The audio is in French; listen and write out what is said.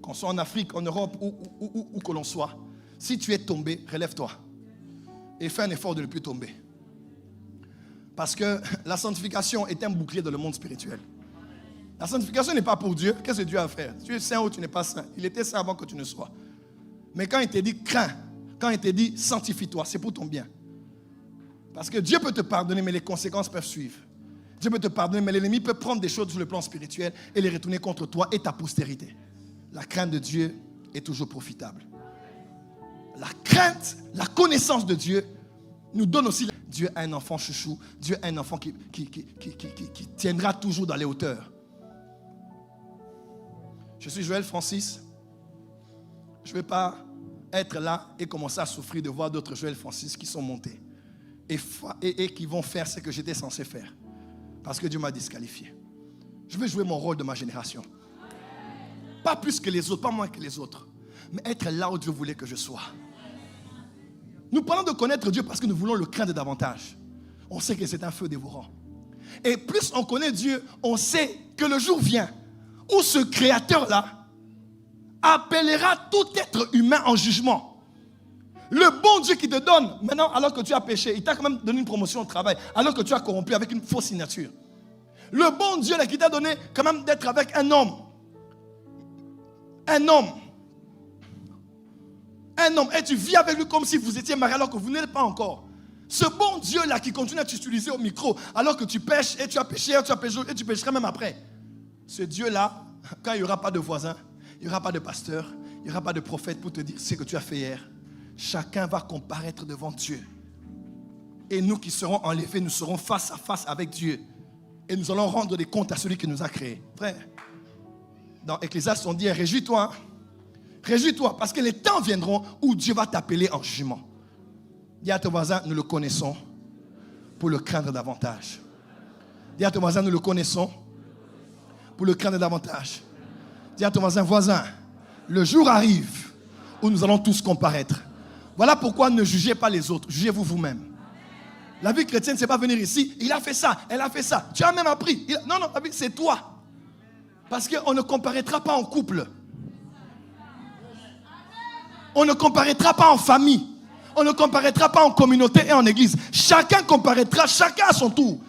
qu'on soit en Afrique, en Europe, où que l'on soit, si tu es tombé, relève-toi. Et fais un effort de ne plus tomber. Parce que la sanctification est un bouclier dans le monde spirituel. La sanctification n'est pas pour Dieu. Qu'est-ce que Dieu a à faire? Tu es saint ou tu n'es pas saint. Il était saint avant que tu ne sois. Mais quand il te dit crains, quand il te dit sanctifie-toi, c'est pour ton bien. Parce que Dieu peut te pardonner, mais les conséquences peuvent suivre. Dieu peut te pardonner, mais l'ennemi peut prendre des choses sur le plan spirituel et les retourner contre toi et ta postérité. La crainte de Dieu est toujours profitable. La crainte, la connaissance de Dieu nous donne aussi... Dieu a un enfant chouchou. Dieu a un enfant qui tiendra toujours dans les hauteurs. Je suis Joël Francis. Je ne vais pas être là et commencer à souffrir de voir d'autres Joël Francis qui sont montés et qui vont faire ce que j'étais censé faire. Parce que Dieu m'a disqualifié. Je veux jouer mon rôle de ma génération. Pas plus que les autres, pas moins que les autres. Mais être là où Dieu voulait que je sois. Nous parlons de connaître Dieu parce que nous voulons le craindre davantage. On sait que c'est un feu dévorant. Et plus on connaît Dieu, on sait que le jour vient où ce créateur-là appellera tout être humain en jugement. Le bon Dieu qui te donne, maintenant, alors que tu as péché, il t'a quand même donné une promotion au travail, alors que tu as corrompu avec une fausse signature. Le bon Dieu là, qui t'a donné quand même d'être avec un homme. Un homme. Un homme. Et tu vis avec lui comme si vous étiez mariés alors que vous n'êtes pas encore. Ce bon Dieu là qui continue à t'utiliser au micro alors que tu pêches et tu as péché et tu pêcheras même après. Ce Dieu là, quand il n'y aura pas de voisins, il n'y aura pas de pasteur, il n'y aura pas de prophète pour te dire ce que tu as fait hier. Chacun va comparaître devant Dieu. Et nous qui serons enlevés, nous serons face à face avec Dieu. Et nous allons rendre des comptes à celui qui nous a créés. Frère, dans Ecclésiaste, on dit, réjouis-toi. Réjouis-toi, parce que les temps viendront où Dieu va t'appeler en jugement. Dis à ton voisin, nous le connaissons pour le craindre davantage. Dis à ton voisin, nous le connaissons pour le craindre davantage. Dis à ton voisin, le jour arrive où nous allons tous comparaître. Voilà pourquoi ne jugez pas les autres, jugez-vous vous-même. La vie chrétienne, c'est pas venir ici, il a fait ça, elle a fait ça. Tu as même appris. Non, la vie, c'est toi. Parce qu'on ne comparaîtra pas en couple. On ne comparaîtra pas en famille. On ne comparaîtra pas en communauté et en église. Chacun comparaîtra, chacun à son tour.